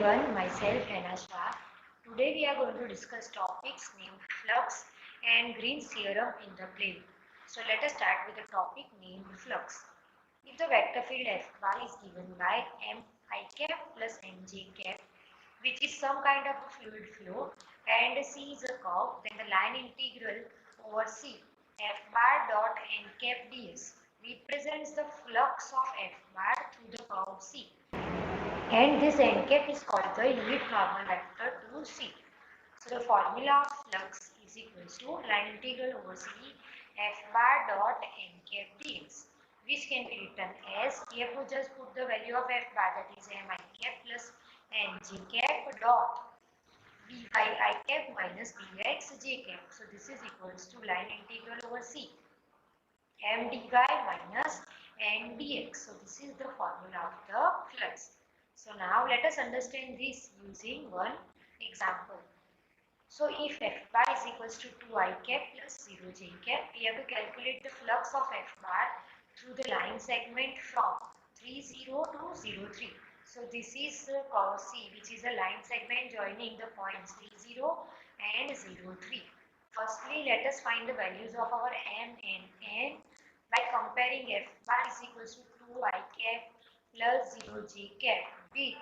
everyone, myself Anasha. Today we are going to discuss topics named flux and Green's theorem in the plane. So let us start with the topic named flux. If the vector field Fy is given by mi cap plus nj cap, which is some kind of a fluid flow, and C is a curve, then the line integral over C F bar dot n cap ds represents the flux of F bar through the curve C. And this n cap is called the unit normal vector to C. So the formula of flux is equals to line integral over C F bar dot n cap dx, which can be written as, we have to just put the value of F bar, that is mi cap plus nj cap dot dy I cap minus dx j cap. So this is equals to line integral over C m dy minus n dx. So this is the formula of the flux. So now let us understand this using one example. So if F bar is equals to 2I cap plus 0 j cap, we have to calculate the flux of F bar through the line segment from 30 to 03. So this is the curve C, which is a line segment joining the points 30 and 03. Firstly, let us find the values of our m and n by comparing F bar is equals to 2I cap plus 0 j cap with,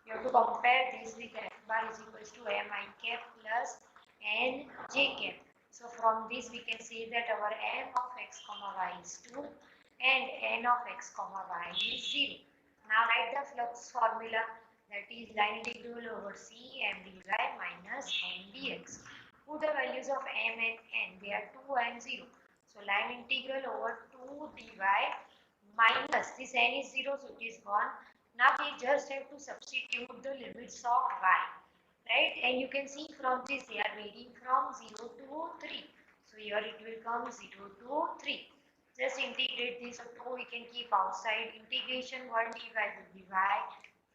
you have to compare this with F bar is equals to mi cap plus n j cap. So from this we can say that our m of x comma y is 2 and n of x comma y is 0. Now write the flux formula, that is line integral over C m dy minus n dx. Put the values of m and n, they are 2 and 0. So line integral over 2 dy minus this n is 0, so it is gone. Now we just have to substitute the limits of y, right? And you can see from this they are varying from 0 to 3. So here it will come 0 to 3. Just integrate this, so 2 we can keep outside. Integration 1 dy will be y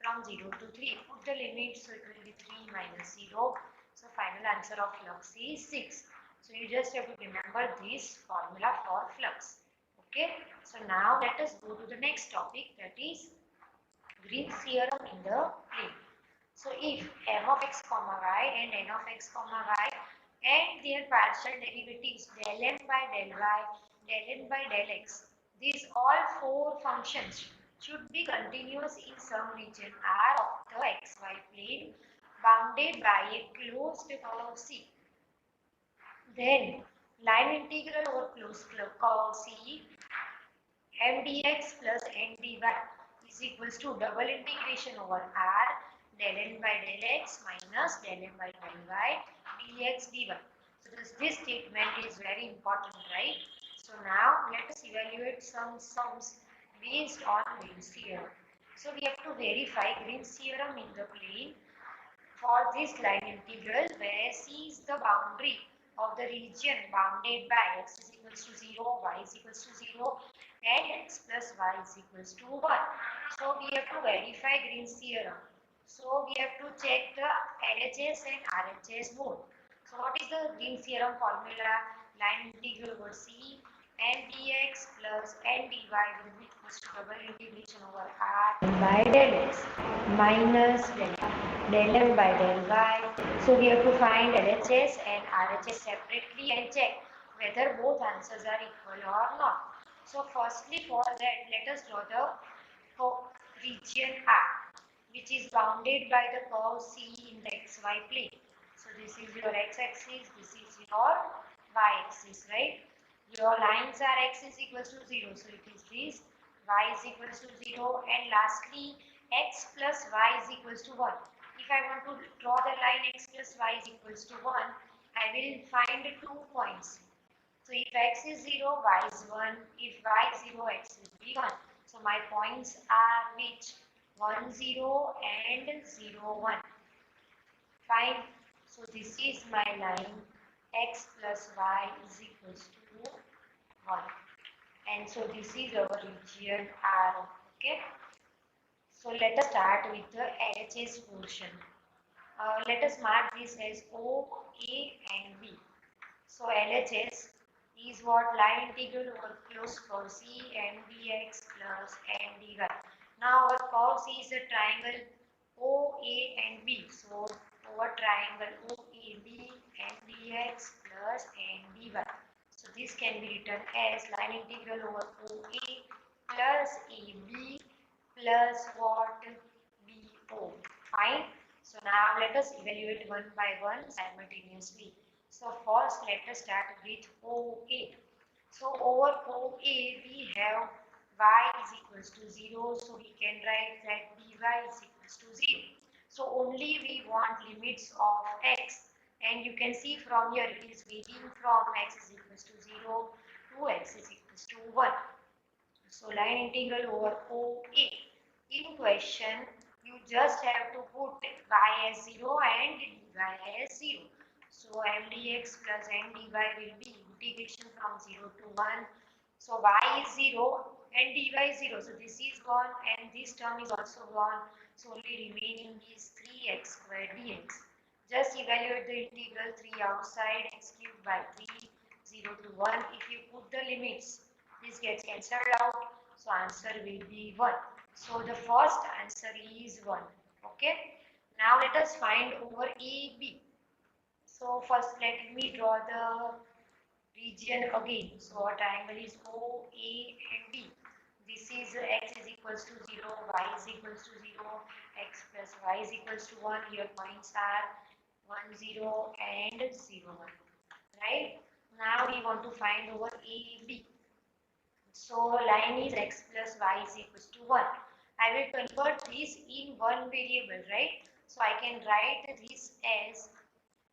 from 0 to 3. Put the limits, so it will be 3 minus 0. So final answer of flux is 6. So you just have to remember this formula for flux. Okay, so now let us go to the next topic, that is Green's theorem in the plane. So if m of x comma y and n of x comma y and their partial derivatives del m by del y, del n by del x, these all four functions should be continuous in some region R of the xy plane bounded by a closed curve C. Then line integral over closed curve C m dx plus n dy is equals to double integration over R del n by del x minus del n by del y dx dy. So this statement is very important, right? So now let us evaluate some sums based on Green's theorem. So we have to verify Green's theorem in the plane for this line integral where C is the boundary of the region bounded by x is equals to 0, y is equals to 0 and x plus y is equals to 1. So we have to verify Green's theorem. So we have to check the LHS and RHS both. So what is the Green's theorem formula? Line integral over C n dx plus n dy will be equals to double integration over R by del x minus del m by del y. So we have to find LHS and RHS separately and check whether both answers are equal or not. So firstly, for that, let us draw the region R, which is bounded by the curve C in the xy plane. So this is your x-axis, this is your y-axis, right? Your lines are x is equals to 0, so it is this, y is equals to 0, and lastly x plus y is equals to 1. If I want to draw the line x plus y is equals to 1, I will find 2 points. So if x is 0, y is 1. If y is 0, x will be 1. So my points are which? 1, 0 and 0, 1. Fine. So this is my line x plus y is equals to 1. And so this is our region R. Okay. So let us start with the LHS portion. Let us mark this as O, A and B. So LHS is what? Line integral over closed curve C n dx plus n dy. Now our curve C is a triangle OA and B. So over triangle OAB and dx plus and dy. So this can be written as line integral over OA plus AB plus what? BO. Fine. So now let us evaluate one by one simultaneously. So first let us start with OA. So over OA we have y is equals to 0. So we can write that dy is equals to 0. So only we want limits of x. And you can see from here it is varying from x is equals to 0 to x is equals to 1. So line integral over OA. In question, you just have to put y as 0 and dy as 0. So mdx plus mdy will be integration from 0 to 1. So y is 0 and dy is 0. So this is gone and this term is also gone. So only remaining is 3x squared dx. Just evaluate the integral 3 outside, x cubed by 3, 0 to 1. If you put the limits, this gets cancelled out. So answer will be 1. So the first answer is 1. Okay. Now let us find over AB. So first let me draw the region again. So our triangle is OA and B. This is x is equals to 0, y is equals to 0, x plus y is equals to 1. Here points are 1, 0 and 0, 1. Right? Now we want to find over AB. So line is x plus y is equals to 1. I will convert this in one variable, right? So I can write this as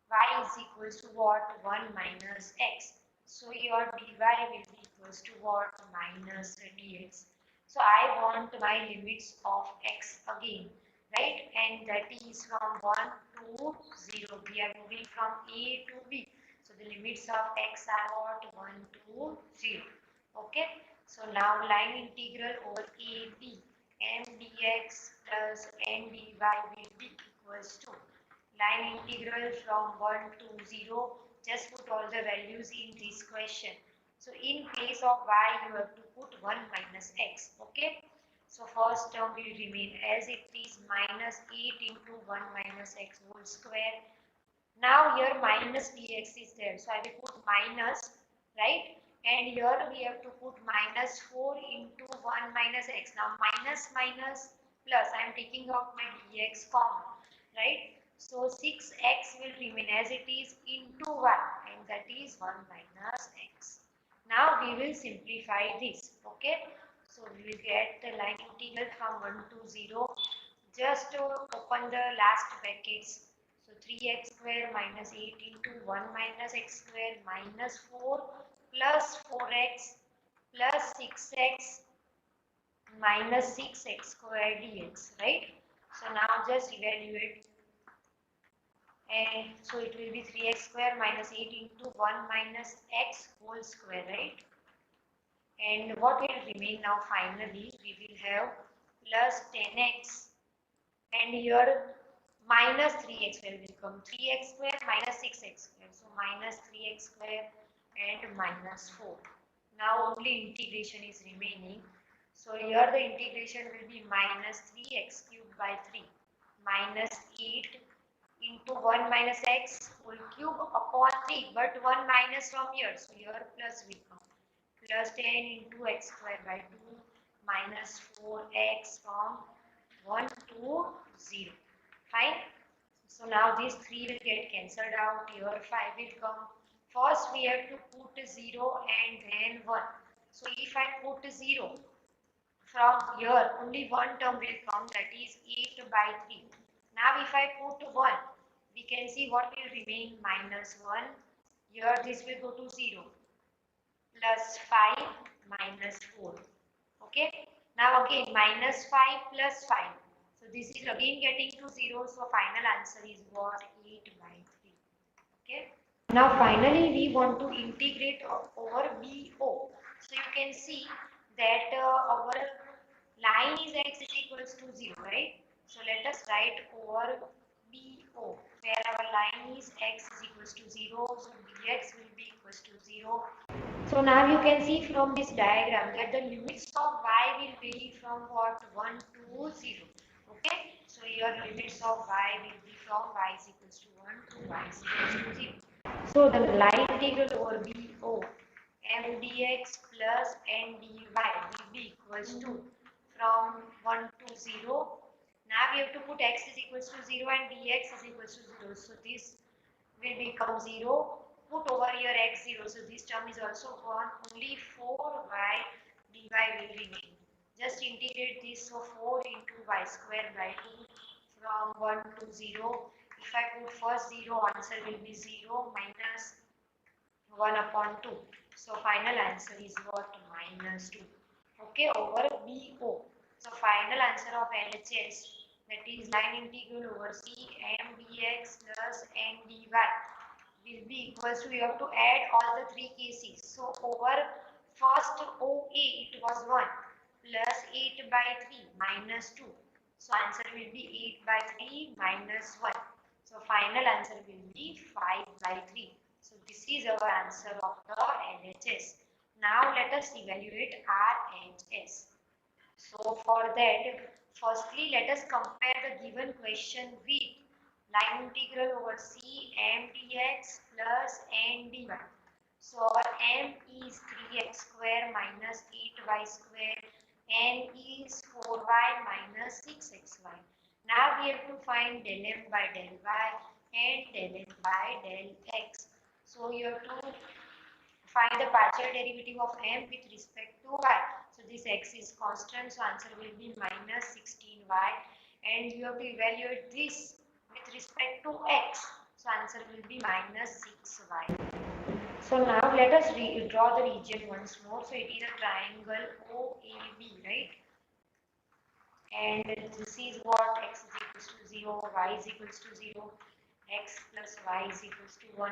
y is equals to what? 1 minus x. So your dy will be equals to what? Minus dx. So I want my limits of x again, right? And that is from 1 to 0. We are moving from A to B. So the limits of x are what? 1 to 0. Okay. So now line integral over AB mdx plus mdy will be equals to line integral from 1 to 0. Just put all the values in this question. So in place of y you have to put 1 minus x. Okay. So first term will remain as it is minus 8 into 1 minus x whole square. Now here minus dx is there. So I will put minus, right? And here we have to put minus 4 into 1 minus x. Now minus minus plus, I am taking out my dx common, right? So 6x will remain as it is into 1 and that is 1 minus x. Now we will simplify this, okay? So we will get the line integral from 1 to 0. Just to open the last brackets. So 3x square minus 8 into 1 minus x square minus 4 plus 4x plus 6x minus 6x square dx, right? So now just evaluate. And so it will be 3x square minus 8 into 1 minus x whole square, right? And what will remain now finally? We will have plus 10x and here minus 3x will become 3x square minus 6x square. So minus 3x square and minus 4. Now only integration is remaining. So here the integration will be minus 3x cubed by 3 minus 8 into 1 minus x whole cube upon 3. But 1 minus from here. So here plus will come. Plus 10 into x square by 2 minus 4x from 1 to 0. Fine. So now these 3 will get cancelled out. Here 5 will come. First we have to put 0 and then 1. So if I put 0 from here, only one term will come, that is 8 by 3. Now if I put 1, we can see what will remain, minus 1. Here this will go to 0. Plus 5 minus 4. Okay. Now again minus 5 plus 5. So this is again getting to 0. So final answer is what? 8 by 3. Okay. Now finally we want to integrate over BO. So you can see that our line is x is equals to 0, right? So let us write over BO where our line is x is equals to 0. So dx will be equals to 0. So now you can see from this diagram that the limits of y will vary from what? 1 to 0. Okay. So So your limits of y will be from y is equals to 1 to y is equals to 0. So the line integral over BO m dx plus n dy will be equals to from 1 to 0. Now we have to put x is equals to 0 and dx is equals to 0. So this will become 0. Put over here x 0. So this term is also gone. Only 4y dy will remain. Just integrate this. So 4 into y square by 2 from 1 to 0. If I put first 0, answer will be 0 minus 1 upon 2. So final answer is what? Minus 2. Okay, over BO. So final answer of LHS, that is line integral over C m dx plus n dy will be equals to, you have to add all the three cases. So over first OA it was 1 plus 8 by 3 minus 2. So answer will be 8 by 3 minus 1. So final answer will be 5 by 3. So this is our answer of the LHS. Now let us evaluate RHS. So for that, firstly let us compare the given question with line integral over C m dx plus n dy. So our m is 3x square minus 8y square, n is 4y minus 6xy. Now we have to find del m by del y and del n by del x. So you have to find the partial derivative of m with respect to y. So this x is constant, so answer will be minus 16y. And you have to evaluate this with respect to x. So answer will be minus 6y. So now let us draw the region once more. So it is a triangle OAB, right? And this is what x is equals to 0, y is equals to 0, x plus y is equals to 1.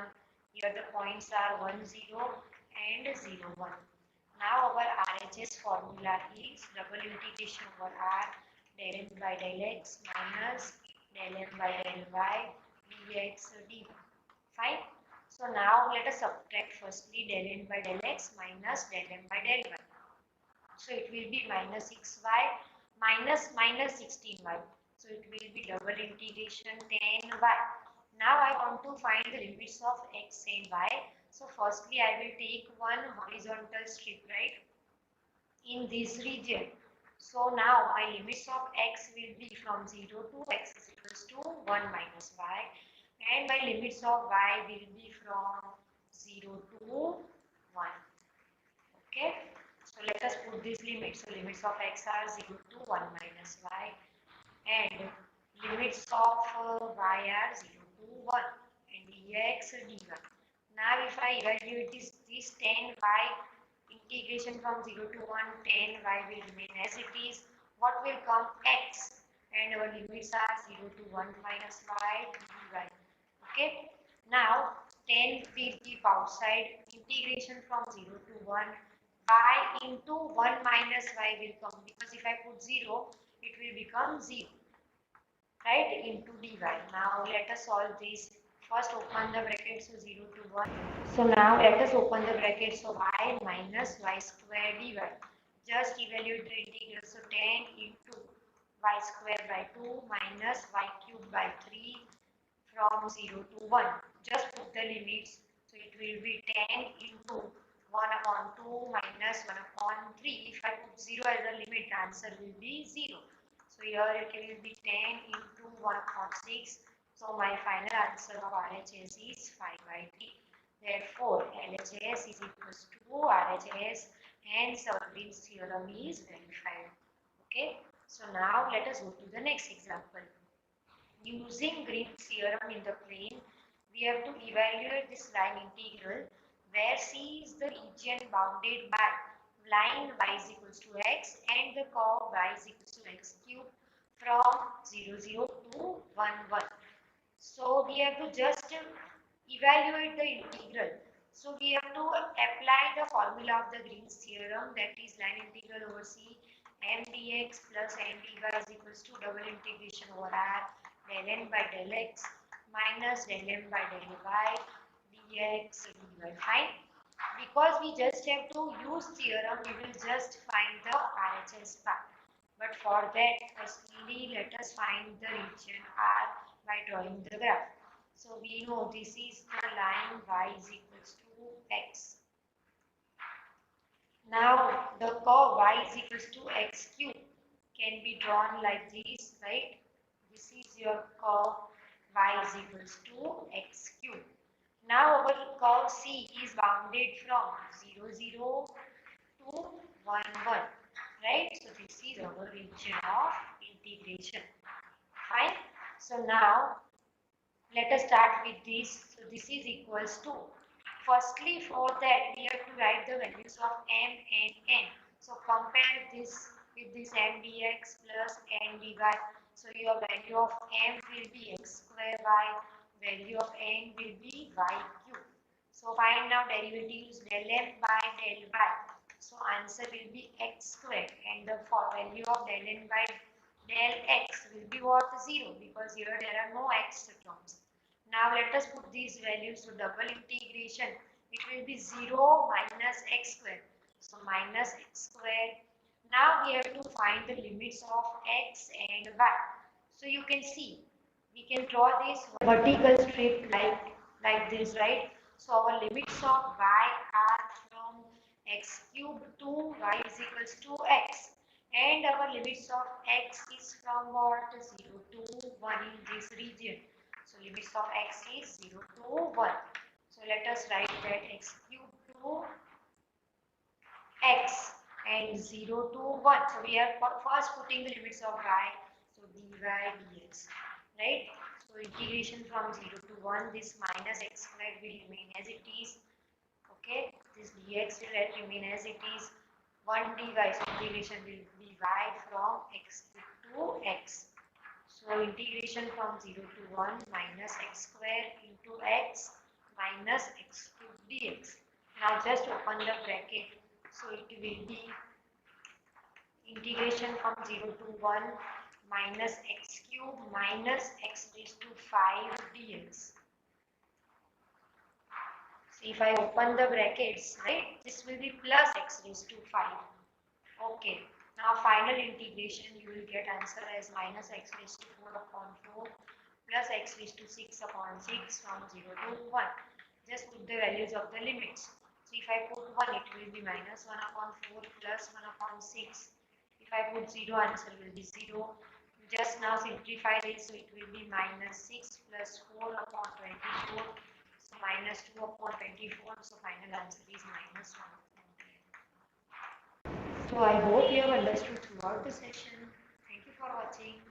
Here the points are 1, 0 and 0, 1. Now our RHS formula is double integration over r del n by del x minus del n by del y dx dy. Fine. So now let us subtract firstly del n by del x minus del n by del y. So it will be minus 6y minus 16y. So it will be double integration 10y. Now I want to find the limits of x and y. So firstly I will take one horizontal strip, right, in this region. So now my limits of x will be from 0 to x is equals to 1 minus y, and my limits of y will be from 0 to 1. Okay. So let us put these limits. So limits of x are 0 to 1 minus y, and limits of y are 0 to 1 and dx dy. Now if I evaluate this 10y integration from 0 to 1, 10y will remain as it is. What will come? X, and our limits are 0 to 1 minus y dy. Okay. Now 10 will keep outside. Integration from 0 to 1, y into 1 minus y will come, because if I put 0 it will become 0, right, into dy. Now let us solve this. First open the bracket, so 0 to 1. So now let us open the bracket, so y minus y square dy. Just evaluate the integral, so 10 into y square by 2 minus y cube by 3 from 0 to 1. Just put the limits, so it will be 10 into 1 upon 2 minus 1 upon 3. If I put 0 as a limit, the answer will be 0. So here it will be 10 into 1 upon 6. So my final answer of RHS is 5 by 3. Therefore, LHS is equals to RHS, hence our Green's theorem is verified. Okay. So now let us go to the next example. Using Green's theorem in the plane, we have to evaluate this line integral where C is the region bounded by line y is equals to x and the curve y is equals to x cube from 0, 0 to 1, 1. So we have to just evaluate the integral. So we have to apply the formula of the Green's theorem, that is line integral over C m dx plus n dy is equals to double integration over r del n by del x minus del m by del y dx dy. Fine. Because we just have to use theorem, we will just find the RHS part. But for that, firstly, let us find the region R by drawing the graph. So we know this is the line y is equals to x. Now the curve y is equals to x cube can be drawn like this, right? This is your curve y is equals to x cube. Now our curve C is bounded from 0, 0 to 1, 1, right? So this is our region of integration. Fine. So now let us start with this. So this is equals to, firstly for that we have to write the values of m and n. So compare this with this m dx plus n dy. So your value of m will be x square y, value of n will be y cube. So find now derivatives del m by del y. So answer will be x square, and the value of del n by del x will be what? 0, because here there are no x terms. Now let us put these values to double integration. It will be 0 minus x square. So minus x square. Now we have to find the limits of x and y. So you can see, we can draw this vertical strip like this, right? So our limits of y are from x cube to y is equals to x. And our limits of x is from what? 0 to 1 in this region. So limits of x is 0 to 1. So let us write that x cube to x and 0 to 1. So we are first putting the limits of y. So dy dx, right? So integration from 0 to 1, this minus x squared will remain as it is. Okay, this dx will remain as it is. 1 dy, so integration will be y from x to x. So integration from 0 to 1 minus x square into x minus x cube dx. Now just open the bracket. So it will be integration from 0 to 1 minus x cube minus x raised to 5 dx. So if I open the brackets, right, this will be plus x raised to 5. Okay. Now final integration, you will get answer as minus x raised to 4 upon 4 plus x raised to 6 upon 6 from 0 to 1. Just put the values of the limits. So if I put 1, it will be minus 1 upon 4 plus 1 upon 6. If I put 0, answer will be 0. Just now simplify this, so it will be minus 6 plus 4 upon 24. So minus 2 upon 24. So final answer is minus 1 upon 10. So I hope you have understood throughout the session. Thank you for watching.